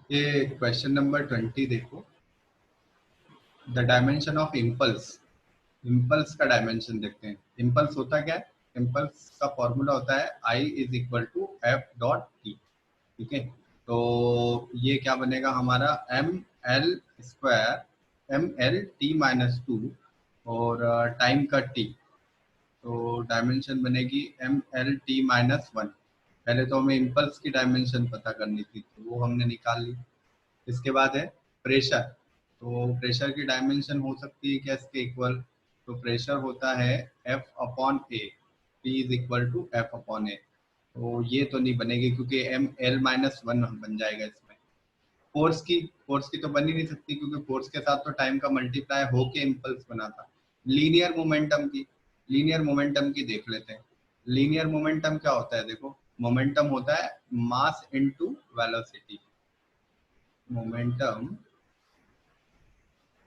ये question number 20 देखो, the dimension of impulse. Impulse का डायमेंशन देखते हैं। इम्पल्स होता क्या है? इम्पल्स का फॉर्मूला होता है I is equal to F dot T. ठीक है, तो ये क्या बनेगा हमारा M L square, M L T minus two, और टाइम का टी, तो डायमेंशन बनेगी M L T minus one. पहले तो हमें इम्पल्स की डायमेंशन पता करनी थी, तो वो हमने निकाल ली। इसके बाद है प्रेशर। तो प्रेशर की डायमेंशन हो सकती है क्या इसके इक्वल? तो प्रेशर होता है F upon A, P is equal to F upon A. तो ये तो नहीं बनेगी क्योंकि एम एल माइनस वन बन जाएगा इसमें। फोर्स की तो बन ही नहीं सकती क्योंकि फोर्स के साथ तो टाइम का मल्टीप्लाई होके इम्पल्स बना था। लीनियर मोमेंटम की देख लेते हैं। लीनियर मोमेंटम क्या होता है? देखो, मोमेंटम होता है mass into velocity. Momentum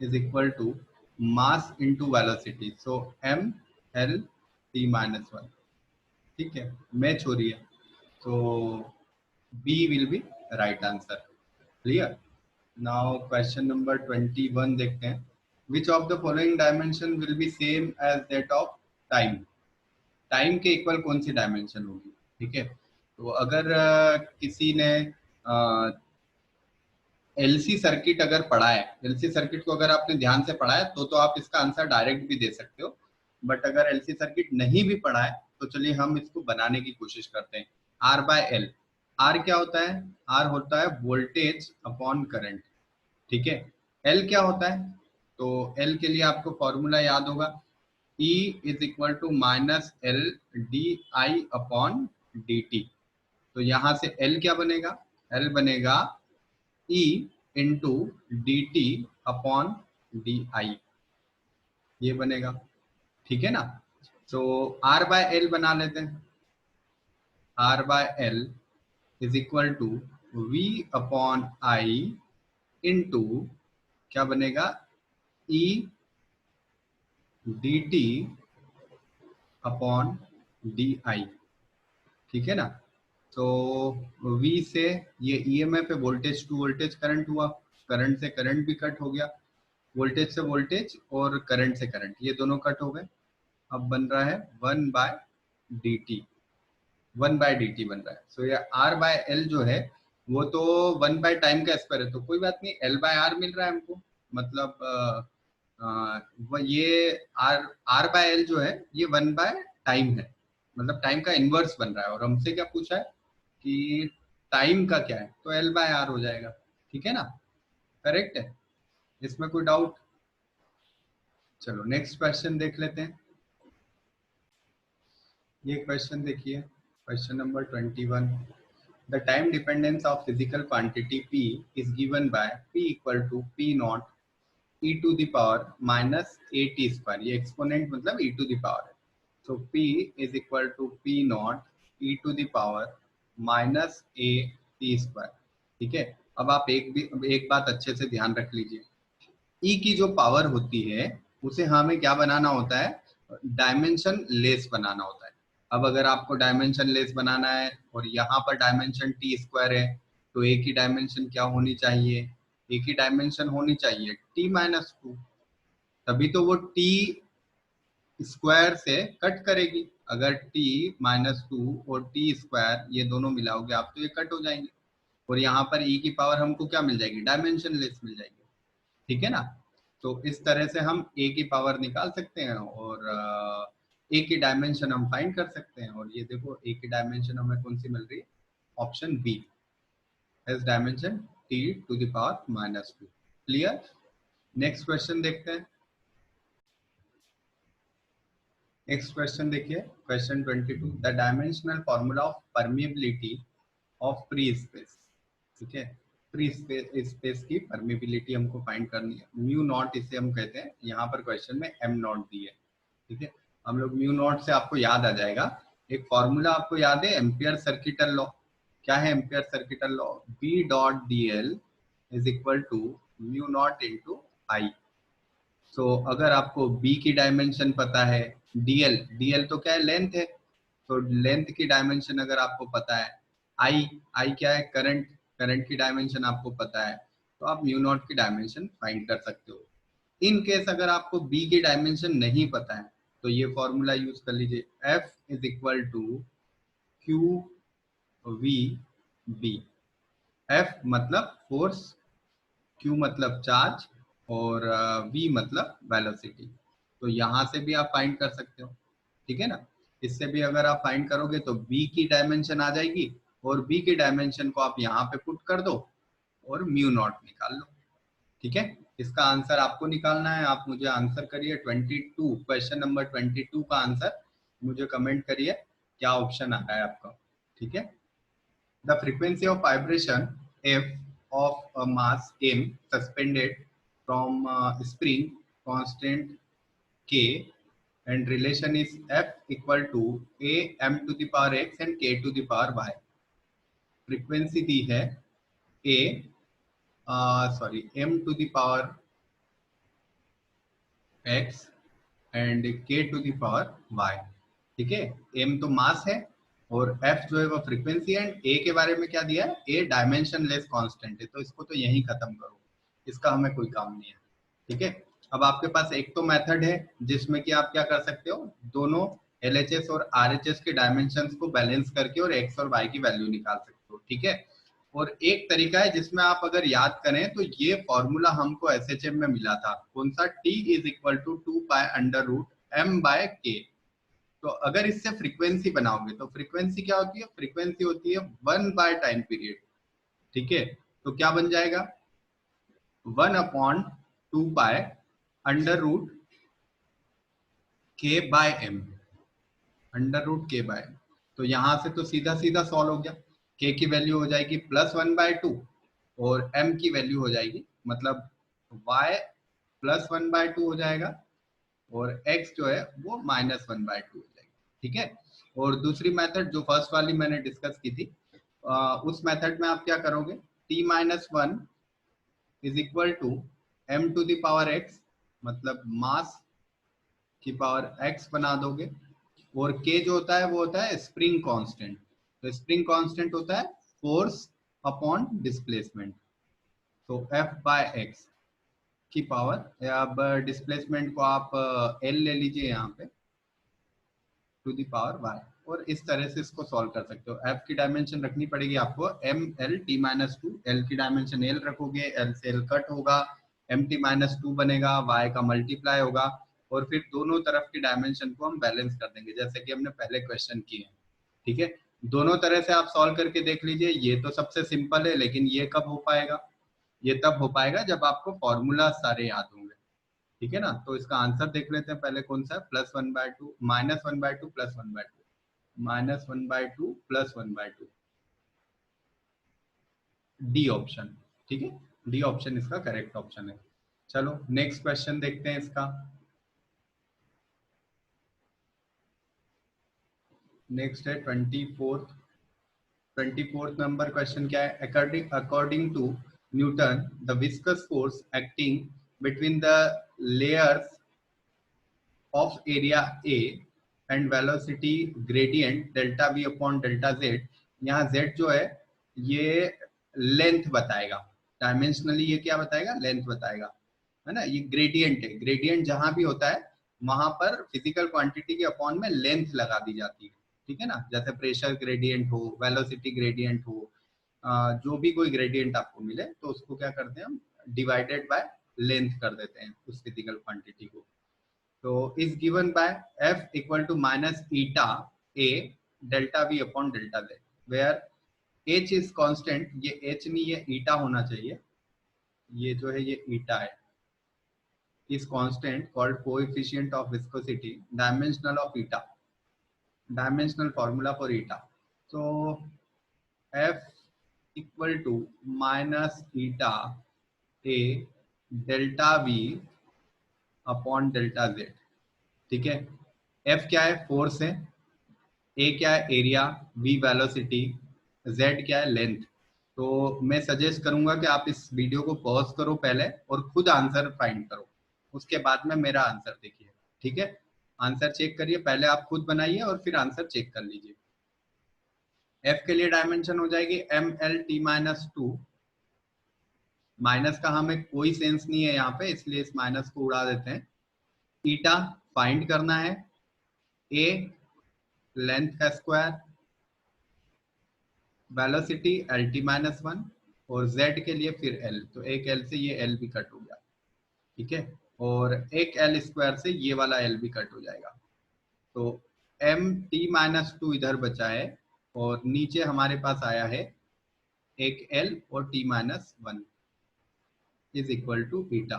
is equal to mass into velocity, so m l t minus 1। ठीक है, मैच हो रही है, so b will be right answer। clear? now question number 21 देखते हैं। which of the following dimension will be same as that of time? Time के equal कौन सी dimension होगी? ठीक है, तो अगर किसी ने एलसी सर्किट अगर पढ़ा है, एलसी सर्किट को अगर आपने ध्यान से पढ़ा है तो आप इसका आंसर डायरेक्ट भी दे सकते हो। बट अगर एलसी सर्किट नहीं भी पढ़ा है तो चलिए हम इसको बनाने की कोशिश करते हैं। R by L. आर क्या होता है? आर होता है वोल्टेज अपॉन करंट। ठीक है, एल क्या होता है? तो एल के लिए आपको फॉर्मूला याद होगा, E is equal to minus L D I upon D T. तो यहां से एल क्या बनेगा? एल बनेगा E into D T upon D I, ये बनेगा। ठीक है ना? तो आर बाय एल बना लेते हैं। R by L is equal to V upon I into क्या बनेगा? E D T upon D I. ठीक है ना? तो V से ये EMF है, वोल्टेज टू वोल्टेज करंट हुआ, करंट से करंट भी कट हो गया, वोल्टेज से वोल्टेज और करंट से करंट, ये दोनों कट हो गए। अब बन रहा है one by D T, one by D T बन रहा है। सो ये आर बाय एल जो है वो तो वन बाय टाइम का स्क्वायर है, तो कोई बात नहीं, एल बाय आर मिल रहा है हमको। मतलब ये आर आर बाय एल जो है ये वन बाय टाइम है, मतलब टाइम का इनवर्स बन रहा है। और हमसे क्या पूछा है कि टाइम का क्या है, तो एल बाय आर हो जाएगा। ठीक है ना? करेक्ट है, इसमें कोई डाउट? चलो नेक्स्ट क्वेश्चन देख लेते हैं। ये क्वेश्चन देखिए, question number 21। The time dependence of physical quantity p is given by p equal to p not e to the power minus A T square. ये एक्सपोनेंट मतलब e टू द पावर है। So p is equal to p not e to the power minus A T square. ठीक है, अब आप एक बात अच्छे से ध्यान रख लीजिए, ई की जो पावर होती है उसे हमें क्या बनाना होता है? डायमेंशन लेस बनाना होता है। अब अगर आपको डायमेंशन लेस बनाना है और यहाँ पर डायमेंशन टी स्क्वायर है, तो ए की डायमेंशन क्या होनी चाहिए? ए की डायमेंशन होनी चाहिए टी माइनस टू, तभी तो वो टी स्क्वायर से कट करेगी। अगर टी माइनस टू और टी स्क्वायर ये दोनों मिलाओगे आप तो ये कट हो जाएंगे, और यहाँ पर ई की पावर हमको क्या मिल जाएगी? डायमेंशन लेस मिल जाएगी। ठीक है ना? तो इस तरह से हम ए की पावर निकाल सकते हैं और ए की डायमेंशन हम फाइंड कर सकते हैं। और ये देखो ए की डायमेंशन हमें कौन सी मिल रही है? Option B as dimension T to the power minus two. Clear? Next question देखते हैं। नेक्स्ट क्वेश्चन देखिए, question 22। The dimensional formula of permeability of free space. ठीक है, फ्री स्पेस की परमिएबिलिटी हमको फाइंड करनी है। म्यू नॉट इसे हम कहते हैं, यहाँ पर क्वेश्चन में एम नॉट दी है। ठीक है, हम लोग म्यू नॉट से आपको याद आ जाएगा एक फॉर्मूला, आपको याद है एम्पियर सर्किटल लॉ। क्या है Ampere circuital law? B dot D L is equal to mu naught into I. So अगर आपको बी की डायमेंशन पता है, डीएल, डीएल तो क्या है? लेंथ है, तो लेंथ की डायमेंशन अगर आपको पता है, आई, आई क्या है? करंट, करंट की डायमेंशन आपको पता है, तो आप म्यू नॉट की डायमेंशन फाइंड कर सकते हो। इन केस अगर आपको बी की डायमेंशन नहीं पता है तो ये फॉर्मूला यूज कर लीजिए, F is equal to Q V B. F मतलब फोर्स, क्यू मतलब चार्ज, और वी मतलब वेलोसिटी। तो यहाँ से भी आप फाइंड कर सकते हो, ठीक है ना। इससे भी अगर आप फाइंड करोगे तो बी की डायमेंशन आ जाएगी, और बी की डायमेंशन को आप यहाँ पे पुट कर दो और म्यू नॉट निकाल लो, ठीक है। इसका आंसर आपको निकालना है, आप मुझे आंसर करिए 22, क्वेश्चन नंबर 22 का आंसर मुझे कमेंट करिए क्या ऑप्शन आ रहा है आपका, ठीक है। The frequency of vibration F of a mass m suspended from spring constant k, and relation is f equal to a m to the power x and k to the power y। Frequency दी है a m to the power x and k to the power y, ठीक है। m तो मास है और f जो है वो फ्रीक्वेंसी है, एंड a के बारे में क्या दिया है, a डायमेंशन लेस कांस्टेंट है, तो इसको तो यहीं खत्म करो, इसका हमें कोई काम नहीं है, ठीक है। अब आपके पास एक तो मेथड है जिसमें कि आप क्या कर सकते हो, दोनों LHS और RHS के डायमेंशंस को बैलेंस करके और x और y की वैल्यू निकाल सकते हो, ठीक है। और एक तरीका है जिसमें आप अगर याद करें तो ये फॉर्मूला हमको SHM में मिला था, कौन सा, T is equal to 2 pi under root m by k। तो अगर इससे फ्रीक्वेंसी बनाओगे तो फ्रीक्वेंसी क्या होती है, फ्रीक्वेंसी होती है 1 बाय टाइम पीरियड, ठीक है। तो क्या बन जाएगा, 1/2 pi under root k by m, under root K by. तो यहां से तो सीधा सीधा सॉल्व हो गया, के की वैल्यू हो जाएगी +1/2 और m की वैल्यू हो जाएगी, मतलब y +1/2 हो जाएगा और x जो है वो -1/2 हो जाएगी, ठीक है। और दूसरी मेथड जो फर्स्ट वाली मैंने डिस्कस की थी, उस मेथड में आप क्या करोगे, t-1 is equal to m to the power x, मतलब मास की पावर x बना दोगे, और k जो होता है वो होता है स्प्रिंग कांस्टेंट। तो स्प्रिंग कांस्टेंट होता है फोर्स अपॉन डिस्प्लेसमेंट, तो F बाय x की पावर, अब डिस्प्लेसमेंट को आप L ले लीजिए यहाँ पे टू द पावर y, और इस तरह से इसको सॉल्व कर सकते हो। F की डायमेंशन रखनी पड़ेगी आपको MLT-2, L की डायमेंशन L रखोगे, L से L कट होगा, MT-2 बनेगा, y का मल्टीप्लाई होगा, और फिर दोनों तरफ की डायमेंशन को हम बैलेंस कर देंगे जैसे कि हमने पहले क्वेश्चन किए हैं, ठीक है। दोनों तरह से आप सॉल्व करके देख लीजिए, ये तो सबसे सिंपल है, लेकिन ये कब हो पाएगा, ये तब हो पाएगा जब आपको फॉर्मूला सारे याद होंगे, ठीक है ना। तो इसका आंसर देख लेते हैं पहले, कौन सा है, +1/2 -1/2 +1/2 -1/2 +1/2, डी ऑप्शन, ठीक है। डी ऑप्शन इसका करेक्ट ऑप्शन है। चलो नेक्स्ट क्वेश्चन देखते हैं इसका। नेक्स्ट है 24th नंबर क्वेश्चन क्या है, according to Newton the viscous force acting between the layers of area A and velocity gradient delta v upon delta z। यहाँ z जो है ये लेंथ बताएगा, डायमेंशनली ये क्या बताएगा, लेंथ बताएगा, है ना। ये ग्रेडियंट है, ग्रेडियंट जहां भी होता है वहां पर फिजिकल क्वांटिटी के अपॉन में लेंथ लगा दी जाती है, ठीक है ना। जैसे प्रेशर ग्रेडियंट हो, वेलोसिटी ग्रेडियंट हो, जो भी कोई ग्रेडियंट आपको मिले तो उसको क्या करते हैं हम, डिवाइडेड बाय लेंथ कर देते हैं उस फिजिकल क्वांटिटी को। तो is given by f equal to minus eta a delta v upon delta z, where h is constant, ये h नहीं ये ईटा होना चाहिए, ये जो है ये ईटा है, is constant called coefficient of viscosity, dimensional of eta, dimensional formula for eta। So f equal to minus eta a delta v upon delta z, ठीक है। f क्या है, फोर्स है, a क्या है, एरिया, v वेलोसिटी, z क्या है, length. तो मैं सजेस्ट करूंगा कि आप इस वीडियो को पॉज करो पहले और खुद आंसर फाइंड करो, उसके बाद में मेरा आंसर देखिए, ठीक है। आंसर चेक करिए, पहले आप खुद बनाइए और फिर आंसर चेक कर लीजिए। एफ के लिए डायमेंशन हो जाएगी M L T minus two, minus का हमें कोई सेंस नहीं है यहाँ पे, इसलिए इस माइनस को उड़ा देते हैं। ईटा फाइंड करना है, ए लेंथ का square, velocity L T minus one, और z के लिए फिर l, तो एक l से ये l भी कट हो गया, ठीक है, और एक l स्क्वायर से ये वाला l भी कट हो जाएगा, तो m t माइनस टू इधर बचा है, और नीचे हमारे पास आया है एक l और t minus one is equal to eta.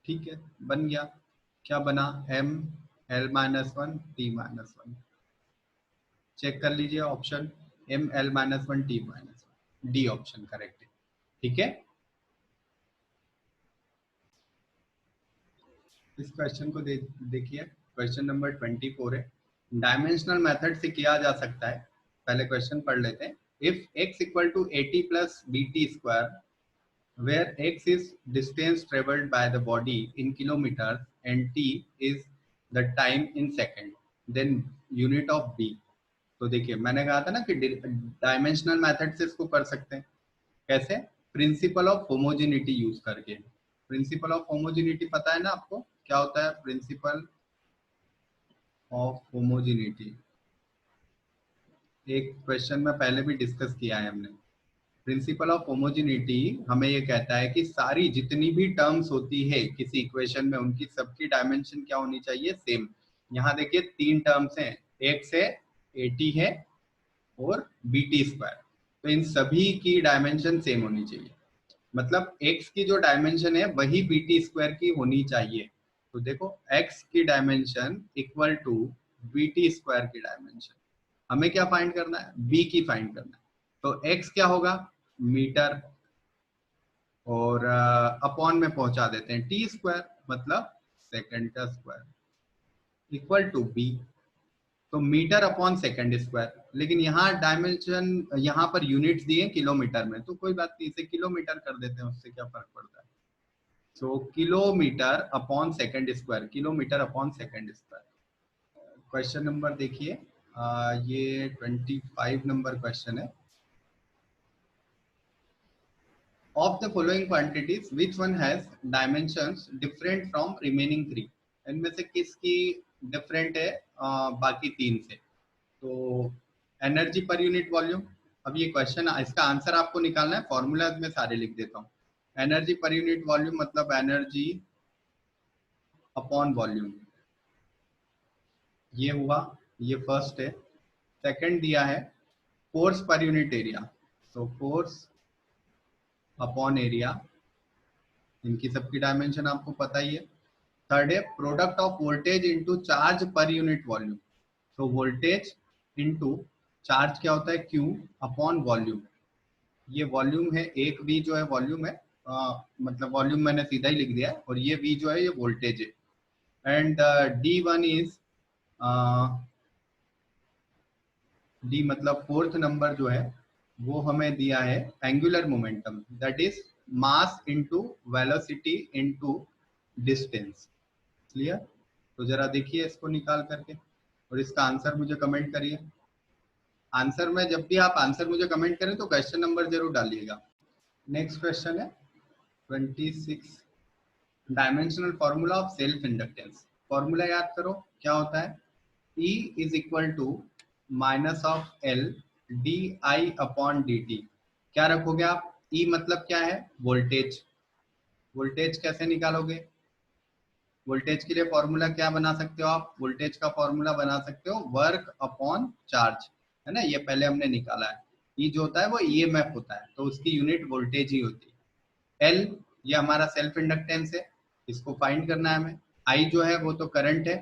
ठीक है, बन गया, क्या बना, m l minus one t minus one. Check कर लीजिए option, m l minus one t minus one, D option correct है। ठीक है, इस क्वेश्चन को देखिए, क्वेश्चन नंबर 24 है। डायमेंशनल मेथड से किया जा सकता है, पहले क्वेश्चन पढ़ लेते हैं। If x equal to 80 plus bt square, where x is distance traveled by the body in kilometers and t is the time in second, then unit of b। तो देखिए मैंने कहा था ना कि डायमेंशनल मेथड से इसको कर सकते हैं, कैसे, प्रिंसिपल ऑफ होमोजेनिटी यूज करके। प्रिंसिपल ऑफ होमोजेनिटी पता है ना आपको, क्या होता है प्रिंसिपल ऑफ होमोजेनिटी, एक क्वेश्चन में पहले भी डिस्कस किया है हमने। प्रिंसिपल ऑफ होमोजेनिटी हमें ये कहता है कि सारी जितनी भी टर्म्स होती है किसी इक्वेशन में, उनकी सबकी डायमेंशन क्या होनी चाहिए, सेम। यहाँ देखिए तीन टर्म्स हैं, एक से 80 है और बीटी स्क्वायर, तो इन सभी की डायमेंशन सेम होनी चाहिए, मतलब x की जो डायमेंशन है वही बीटी स्क्वायर की होनी चाहिए। तो देखो x की dimension equal to B T square की डायमेंशन, हमें क्या फाइंड करना है, b की फाइंड करना है। तो x क्या होगा, मीटर, और अपॉन में पहुंचा देते हैं टी स्क्वायर, मतलब सेकंड का स्क्वायर, इक्वल टू b, तो मीटर अपॉन सेकंड स्क्वायर। लेकिन यहाँ डायमेंशन, यहाँ पर यूनिट्स दिए किलोमीटर में, तो कोई बात नहीं, इसे किलोमीटर कर देते हैं, उससे क्या फर्क पड़ता है। So kilometre upon second square, kilometre upon second square. Question number देखिए, ये 25 नंबर क्वेश्चन है। Of the following quantities, which one has dimensions different from remaining three? इनमें से किसकी डिफरेंट है बाकी तीन से? तो एनर्जी पर यूनिट वॉल्यूम। अब ये क्वेश्चन, इसका आंसर आपको निकालना है, फॉर्मूला में सारे लिख देता हूँ। एनर्जी पर यूनिट वॉल्यूम मतलब एनर्जी अपॉन वॉल्यूम, ये हुआ, ये फर्स्ट है। सेकंड दिया है फोर्स पर यूनिट एरिया, तो फोर्स अपॉन एरिया, इनकी सबकी डायमेंशन आपको पता ही है। थर्ड है product of voltage into charge per unit volume, तो वोल्टेज इनटू चार्ज क्या होता है, Q अपॉन वॉल्यूम, ये वॉल्यूम है, एक V जो है वॉल्यूम है, मतलब वॉल्यूम मैंने सीधा ही लिख दिया है, और ये V जो है ये वोल्टेज है। एंड D1 इज, D मतलब फोर्थ नंबर जो है वो हमें दिया है angular momentum, that is mass into velocity into distance. Clear, तो जरा देखिए इसको निकाल करके, और इसका आंसर मुझे कमेंट करिए। आंसर में, जब भी आप आंसर मुझे कमेंट करें तो क्वेश्चन नंबर जरूर डालिएगा। नेक्स्ट क्वेश्चन है 26, dimensional formula of self inductance. Formula याद करो, क्या होता है, E is equal to minus of L D I upon D T. क्या रखोगे आप, E मतलब क्या है, वोल्टेज। वोल्टेज कैसे निकालोगे, वोल्टेज के लिए फॉर्मूला क्या बना सकते हो आप, वोल्टेज का फॉर्मूला बना सकते हो वर्क अपॉन चार्ज, है ना, ये पहले हमने निकाला है। ई जो होता है वो ईएमएफ होता है, तो उसकी यूनिट वोल्टेज ही होती है। एल ये हमारा सेल्फ इंडक्टेंस है, इसको फाइंड करना है हमें। आई जो है वो तो करंट है,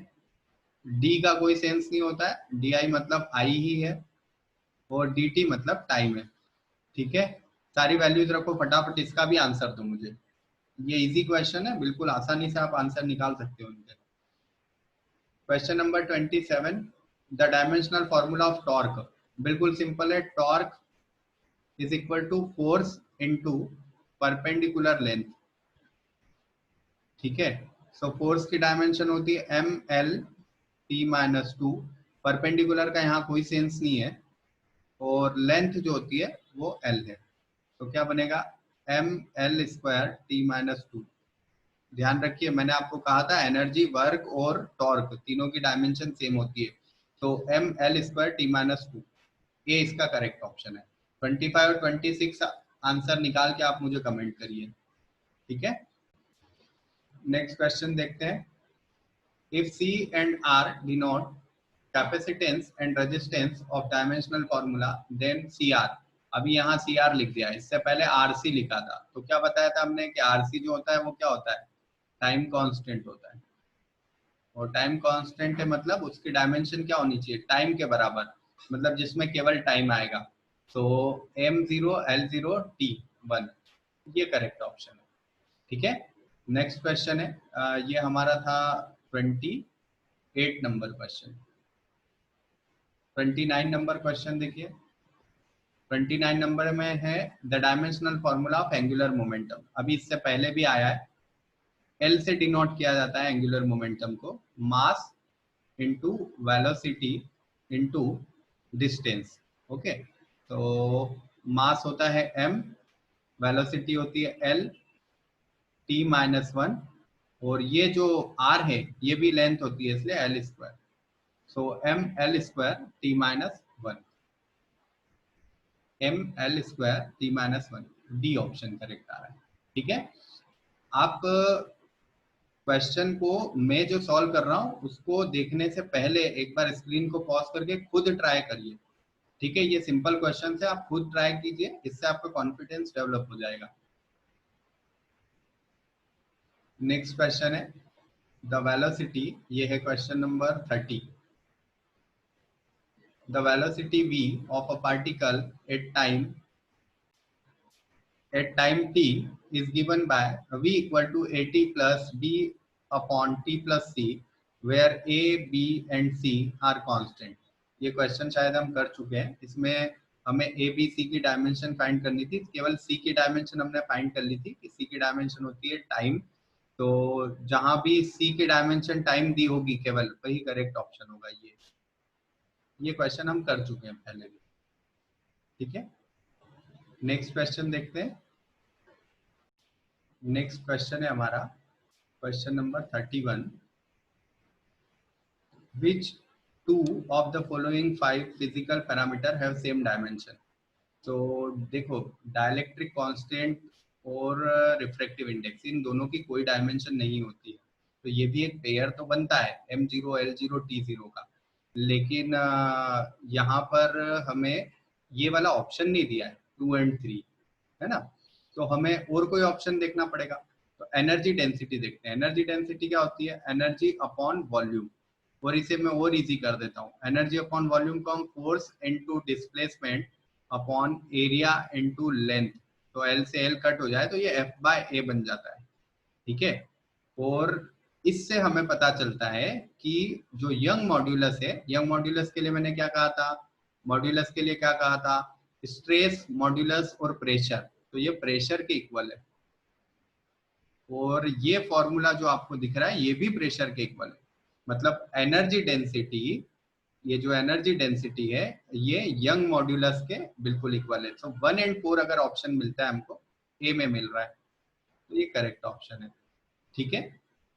डी का कोई सेंस नहीं होता है, डी आई मतलब आई ही है, और डी टी मतलब टाइम है। ठीक है, सारी वैल्यूज रखो फटाफट, इसका भी आंसर दो मुझे, ये इजी क्वेश्चन है, बिल्कुल आसानी से आप आंसर निकाल सकते हो इनके। Question number 27, the dimensional formula of torque, बिल्कुल सिंपल है, torque is equal to force into perpendicular length. ठीक है, सो फोर्स की डायमेंशन होती है M L T minus two, perpendicular का यहाँ कोई सेंस नहीं है, और लेंथ जो होती है वो एल है। तो क्या बनेगा M L square T minus two. ध्यान रखिए मैंने आपको कहा था एनर्जी, वर्क और टॉर्क तीनों की डायमेंशन सेम होती है। तो M L square T minus two, ये इसका करेक्ट ऑप्शन है। 25 और 26 आंसर निकाल के आप मुझे कमेंट करिए, ठीक है। नेक्स्ट क्वेश्चन देखते हैं। If C and R denote capacitance and resistance of dimensional formula then C R. अभी यहाँ सी आर लिख दिया, इससे पहले आर सी लिखा था। तो क्या बताया था हमने कि आर सी जो होता है वो क्या होता है, टाइम कांस्टेंट होता है। और टाइम कांस्टेंट है मतलब उसकी डायमेंशन क्या होनी चाहिए, टाइम के बराबर, मतलब जिसमें केवल टाइम आएगा। तो M zero L zero T one, ये करेक्ट ऑप्शन है, ठीक है। नेक्स्ट क्वेश्चन है ये हमारा था 28 नंबर क्वेश्चन। 29 नंबर क्वेश्चन देखिए। 29 नंबर में है the dimensional formula of angular momentum. अभी इससे पहले भी आया है। एल से डिनोट किया जाता है एंगुलर मोमेंटम को, mass into velocity into distance. Okay, तो मास होता है m, वेलोसिटी होती है l, t माइनस वन, और ये जो r है ये भी लेंथ होती है इसलिए l square. So m l square t minus one, m l square t minus one, D option correct आ रहा है, ठीक है। आप क्वेश्चन को मैं जो सॉल्व कर रहा हूँ उसको देखने से पहले एक बार स्क्रीन को पॉज करके खुद ट्राई करिए, ठीक है। ये सिंपल क्वेश्चन है, आप खुद ट्राई कीजिए, इससे आपका कॉन्फिडेंस डेवलप हो जाएगा। नेक्स्ट क्वेश्चन है द वेलोसिटी, ये है question number 30। The velocity v of a particle at time t is given by v equal to at plus b upon t plus c where a b and c are constant। ये question शायद हम कर चुके हैं। इसमें हमें A B C की dimension find करनी थी, केवल सी की डायमेंशन हमने फाइंड कर ली थी कि सी की डायमेंशन होती है टाइम। तो जहां भी सी की डायमेंशन टाइम दी होगी केवल वही करेक्ट ऑप्शन होगा। ये क्वेश्चन हम कर चुके हैं पहले भी, ठीक है। नेक्स्ट क्वेश्चन देखते हैं। नेक्स्ट क्वेश्चन है हमारा question number 31। Which two of the following five physical parameter have same dimension? तो देखो डायलेक्ट्रिक कांस्टेंट और रिफ्रैक्टिव इंडेक्स, इन दोनों की कोई डायमेंशन नहीं होती है। तो ये भी एक पेयर तो बनता है m0 l0 t0 का, लेकिन यहाँ पर हमें ये वाला ऑप्शन नहीं दिया है 2 and 3, है ना। तो हमें और कोई ऑप्शन देखना पड़ेगा। तो एनर्जी डेंसिटी देखते हैं। एनर्जी डेंसिटी क्या होती है, एनर्जी अपॉन वॉल्यूम। और इसे मैं और इजी कर देता हूँ, एनर्जी अपॉन वॉल्यूम को हम force into displacement upon area into length. तो एल से एल कट हो जाए तो ये एफ बाय ए बन जाता है, ठीक है। और इससे हमें पता चलता है कि जो यंग मॉड्यूलस है, यंग मॉड्यूलस के लिए मैंने क्या कहा था, मॉड्यूलस के लिए क्या कहा था, स्ट्रेस मॉड्यूलस और प्रेशर। तो ये प्रेशर के इक्वल है, और ये फॉर्मूला जो आपको दिख रहा है ये भी प्रेशर के इक्वल है। मतलब एनर्जी डेंसिटी, ये जो एनर्जी डेंसिटी है ये यंग मॉड्यूलस के बिल्कुल इक्वल है। तो 1 and 4 अगर ऑप्शन मिलता है हमको, ए में मिल रहा है, तो ये करेक्ट ऑप्शन है, ठीक है।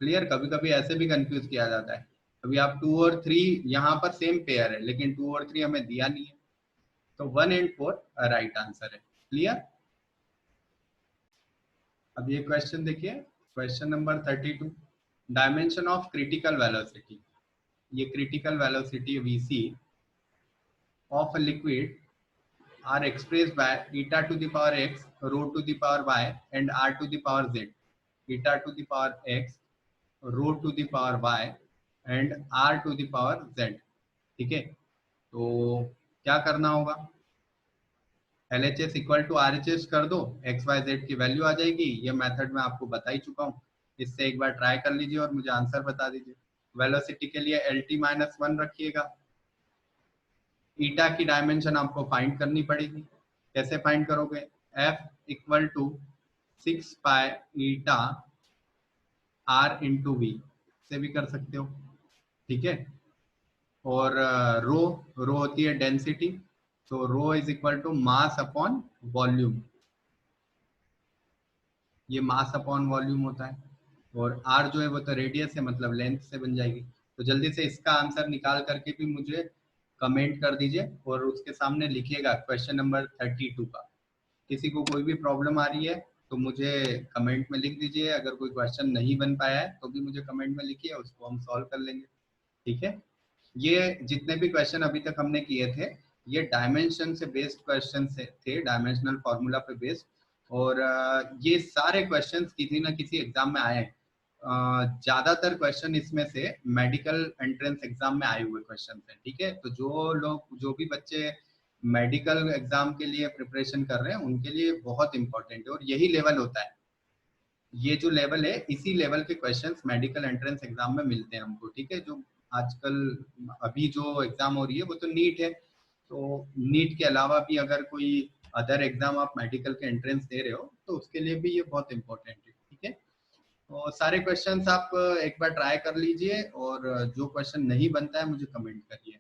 क्लियर, कभी कभी ऐसे भी कंफ्यूज किया जाता है। अभी आप 2 और 3 यहाँ पर सेम पेयर है लेकिन 2 और 3 हमें दिया नहीं है। तो 1 and 4 राइट आंसर है, क्लियर। अब ये क्वेश्चन देखिए, question number 32। Dimension of critical velocity, ये critical velocity VC of a liquid are expressed by eta to the power x, rho to the power y and r to the power z। eta to the power x, rho to the power y and r to the power z, ठीक है। तो क्या करना होगा, LHS equal to RHS कर दो, x Y Z की value आ जाएगी। ये मेथड मैं आपको बता ही चुका हूँ, इससे एक बार ट्राई कर लीजिए और मुझे आंसर बता दीजिए। वेलोसिटी के लिए LT माइनस वन रखिएगा। ईटा की डायमेंशन आपको फाइंड करनी पड़ेगी। कैसे फाइंड करोगे, F equal to 6 pi eta R into V से भी कर सकते हो, ठीक है। और रो, रो होती है डेंसिटी, तो rho is equal to mass upon volume, ये मास अपॉन वॉल्यूम होता है, और आर जो है वो तो रेडियस है, मतलब लेंथ से बन जाएगी। तो जल्दी से इसका आंसर निकाल करके भी मुझे कमेंट कर दीजिए और उसके सामने लिखिएगा क्वेश्चन नंबर 32 का। किसी को कोई भी प्रॉब्लम आ रही है तो मुझे कमेंट में लिख दीजिए, अगर कोई क्वेश्चन नहीं बन पाया है तो भी मुझे कमेंट में लिखिए, उसको हम सॉल्व कर लेंगे। ठीक है, ये जितने भी क्वेश्चन अभी तक हमने किए थे ये डायमेंशन से बेस्ड क्वेश्चन से थे, डायमेंशनल फार्मूला पे बेस्ड। और ये सारे क्वेश्चंस किसी ना किसी एग्जाम में आए हैं। ज्यादातर क्वेश्चन इसमें से मेडिकल एंट्रेंस एग्जाम में आए हुए क्वेश्चन हैं। ठीक है, तो जो लोग, जो भी बच्चे मेडिकल एग्जाम के लिए प्रिपरेशन कर रहे हैं उनके लिए बहुत इंपॉर्टेंट है, और यही लेवल होता है, ये जो लेवल है इसी लेवल के क्वेश्चंस मेडिकल एंट्रेंस एग्जाम में मिलते हैं हमको। ठीक है, जो आजकल अभी जो एग्जाम हो रही है वो तो नीट है, तो नीट के अलावा भी अगर कोई अदर एग्जाम आप मेडिकल के एंट्रेंस दे रहे हो तो उसके लिए भी ये बहुत इंपॉर्टेंट है। ठीक है, तो सारे क्वेश्चंस आप एक बार ट्राई कर लीजिए, और जो क्वेश्चन नहीं बनता है मुझे कमेंट करिए।